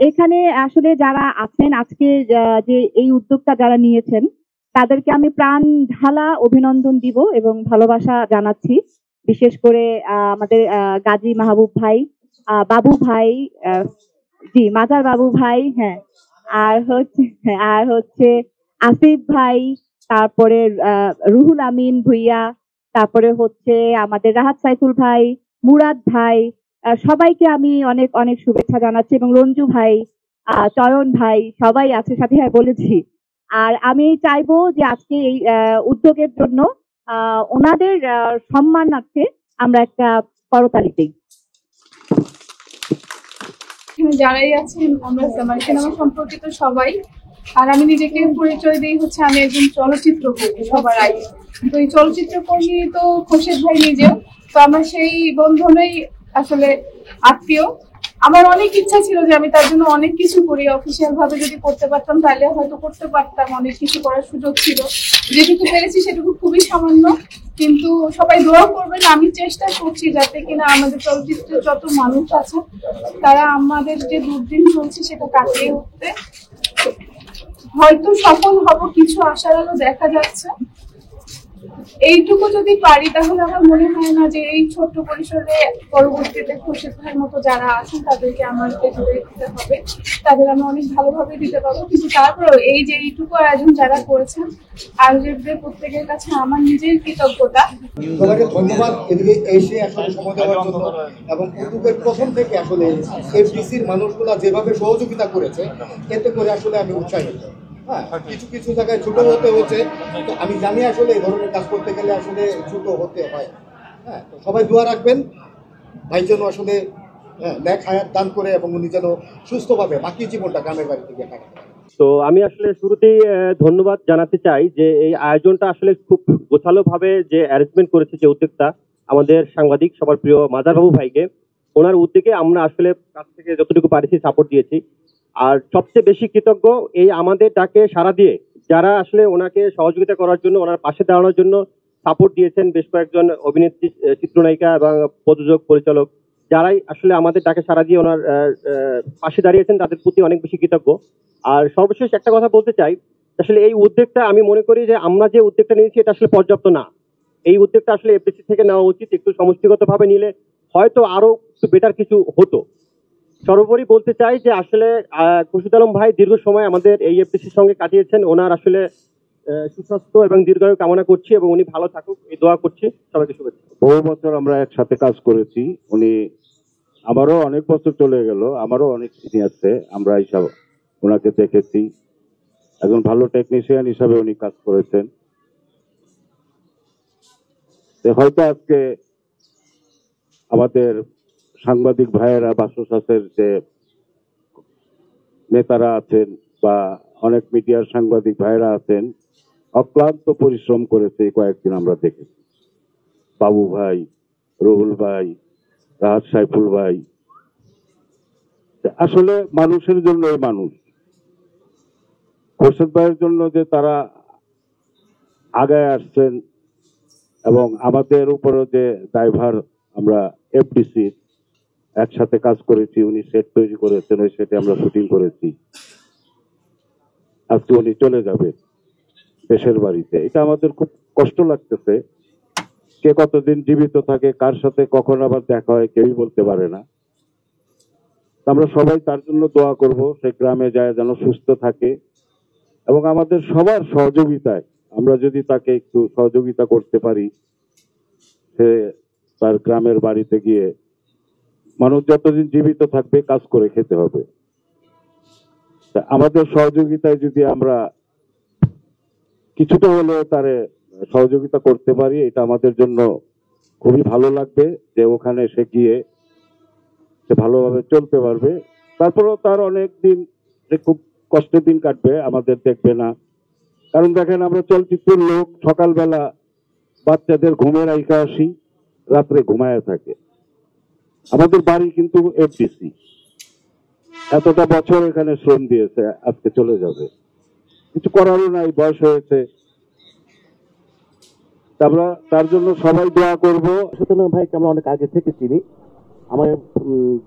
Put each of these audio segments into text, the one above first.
এখানে আসলে যারা আছেন আজকে যে এই উদ্যোগটা যারা নিয়েছেন তাদেরকে আমি প্রাণ ঢালা অভিনন্দন দিব এবং ভালোবাসা জানাচ্ছি। বিশেষ করে আমাদের গাজী মাহবুব ভাই, বাবু ভাই, আহ, জি মাজার বাবু ভাই, হ্যাঁ, আর হচ্ছে আসিফ ভাই, তারপরে রুহুল আমিন ভুইয়া, তারপরে হচ্ছে আমাদের রাহাত সাইফুল ভাই, মুরাদ ভাই, সবাইকে আমি অনেক অনেক শুভেচ্ছা জানাচ্ছি এবং রঞ্জু ভাই, চয়ন ভাই, সবাই আছে সাথে, হ্যাঁ বলেছি। আর আমি চাইবো যে আজকে এই উদ্যোগের জন্য ওনাদের সম্মানার্থে আমরা একটা করতালি দিই। যারাই আছেন আমরা সিনেমা সম্পর্কিত সবাই, আর আমি নিজেকে পরিচয় দিই হচ্ছে আমি একজন চলচ্চিত্র কর্মী সবার আগে। তো এই চলচ্চিত্র কর্মী তো খোরশেদ ভাই নিজেও, তো আমরা সেই বন্ধনেই আসলে আত্মীয়। আমার অনেক ইচ্ছা ছিল যে আমি তার জন্য অনেক কিছু করি, অফিসিয়াল ভাবে যদি করতে পারতাম তাহলে হয়তো করতে পারতাম, অনেক কিছু করার সুযোগ ছিল। যেটুকু পেরেছি সেটুকু খুবই সামান্য, কিন্তু সবাই দোয়া করবেন। আমি চেষ্টা করছি যাতে কিনা আমাদের চলচ্চিত্রের যত মানুষ আছে তারা আমাদের যে দুর্দিন চলছে সেটা কাটিয়ে উঠতে হয়তো সফল হব, কিছু আশার আলো দেখা যাচ্ছে। এইটুকু যদি পারি তাহলে আমার মনে হয় না যে এই ছোট্ট পরিসরে পরবর্তীতে খোরশেদ ভাইয়ের মতো যারা আছেন তাদেরকে আমাকে ধরে দিতে হবে, তাদের আমি অনেক ভালোভাবে দিতে পারবো। কিন্তু তারপরেও এই যে এইটুকু আয়োজন যারা করেছেন আয়োজকদের প্রত্যেকের কাছে আমার নিজের কৃতজ্ঞতা। সবাইকে ধন্যবাদ এদিকে এসে আসলে সময় দেওয়ার জন্য, এবং উদ্যোগের প্রথম থেকে আসলে এফডিসির মানুষগুলা যেভাবে সহযোগিতা করেছে এতে করে আসলে আমি উৎসাহিত। হ্যাঁ, কিছু কিছু জায়গায় ছোট হতে হচ্ছে, তো আমি জানি আসলে এই ধরনের কাজ করতে গেলে আসলে ছোট হতে হয়। হ্যাঁ, তো সবাই দোয়া রাখবেন ভাই যেন আসলে নেক হায়াত দান করে এবং উনি যেন সুস্থভাবে বাকি জীবনটা গ্রামের বাড়িতে গিয়ে কাটাতে পারেন। তো আমি আসলে শুরুতেই ধন্যবাদ জানাতে চাই যে এই আয়োজনটা আসলে খুব গোছালো ভাবে যে অ্যারেঞ্জমেন্ট করেছে যে উদ্যোক্তা আমাদের সাংবাদিক সবার প্রিয় মাজার বাবু ভাইকে, ওনার উদ্যোগে আমরা আসলে কাছ থেকে যতটুকু পারিছি সাপোর্ট দিয়েছি। আর সবচেয়ে বেশি কৃতজ্ঞ এই আমাদের ডাকে সাড়া দিয়ে যারা আসলে ওনাকে সহযোগিতা করার জন্য, ওনার পাশে দাঁড়ানোর জন্য সাপোর্ট দিয়েছেন বেশ কয়েকজন অভিনেত্রী, চিত্রনায়িকা এবং প্রযোজক, পরিচালক, যারাই আসলে আমাদের ডাকে সাড়া দিয়ে ওনার পাশে দাঁড়িয়েছেন, তাদের প্রতি অনেক বেশি কৃতজ্ঞ। আর সর্বশেষ একটা কথা বলতে চাই, আসলে এই উদ্যোগটা আমি মনে করি যে আমরা যে উদ্যোগটা নিয়েছি এটা আসলে পর্যাপ্ত না। এই উদ্যোগটা আসলে এফডিসি থেকে নেওয়া উচিত, একটু সমষ্টিগত ভাবে নিলে হয়তো আরো একটু বেটার কিছু হতো। সর্বোপরি বলতে চাই যে আসলে খুরশিদ আলম ভাই দীর্ঘ সময় আমাদের এই এফডিসির সঙ্গে কাটিয়েছেন, ওনার আসলে সুস্বাস্থ্য এবং দীর্ঘায়ু কামনা করছি এবং উনি ভালো থাকুক এই দোয়া করছি। সবাইকে শুভেচ্ছা। বহু বছর আমরা একসাথে কাজ করেছি, উনি আমারও অনেক বছর চলে গেল, আমারও অনেক সিনিয়রতে আমরা এইসব ওনাকে দেখেছি, একজন ভালো টেকনিশিয়ান হিসাবে উনি কাজ করেছেন। হয়তো আজকে আমাদের সাংবাদিক ভাইয়েরা, বাসুসাসের যে নেতারা আছেন বা অনেক মিডিয়ার সাংবাদিক ভাইয়েরা আছেন, অক্লান্ত পরিশ্রম করেছে কয়েকদিন আমরা দেখেছি। বাবু ভাই, রুহুল ভাই, রাহাত সাইফুল ভাই, আসলে মানুষের জন্য এই মানুষ। খোরশেদ ভাইয়ের জন্য যে তারা আগায় আসছেন এবং আমাদের উপরে যে দায়ভার, আমরা এফডিসি একসাথে কাজ করেছি, উনি সেট তৈরি করেছেন, ওই সেটে আমরা শুটিং করেছি। আজকে উনি চলে যাবে দেশের বাড়িতে, এটা আমাদের খুব কষ্ট লাগতেছে। কে কতদিন জীবিত থাকে, কার সাথে কখন আবার দেখা হয় কেউই বলতে পারে না। আমরা সবাই তার জন্য দোয়া করব, সে গ্রামে যায় যেন সুস্থ থাকে এবং আমাদের সবার সহযোগিতায় আমরা যদি তাকে একটু সহযোগিতা করতে পারি, সে তার গ্রামের বাড়িতে গিয়ে, মানুষ যতদিন জীবিত থাকবে কাজ করে খেতে হবে, আমাদের সহযোগিতায় যদি আমরা কিছুটা হলেও তারে সহযোগিতা করতে পারি, এটা আমাদের জন্য খুবই ভালো লাগবে যে ওখানে সে গিয়ে সে ভালোভাবে চলতে পারবে। তারপরেও তার অনেক দিন খুব কষ্টের দিন কাটবে, আমাদের দেখবে না। কারণ দেখেন, আমরা চলচ্চিত্রের লোক, সকালবেলা বাচ্চাদের ঘুমের আইকা আসি, রাত্রে ঘুমায় থাকে। আমাদের বাড়ি কিন্তু এফডিসি, এতটা বছর এখানে শ্রম দিয়েছে, আজকে চলে যাবে, কিছু করারও নাই, বয়স হয়েছে। আমরা তার জন্য সবাই দোয়া করবো। সুতরাং ভাইকে আমরা অনেক আগে থেকে চিনি, আমার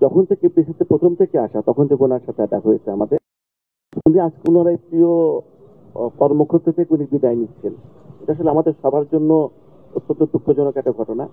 যখন থেকে পেশাতে প্রথম থেকে আসা তখন থেকে ওনার সাথে দেখা হয়েছে আমাদের। উনি আজ পুনরায় প্রিয় কর্মক্ষেত্র থেকে উনি বিদায় নিচ্ছেন। এটা আসলে আমাদের সবার জন্য অত্যন্ত দুঃখজনক একটা ঘটনা।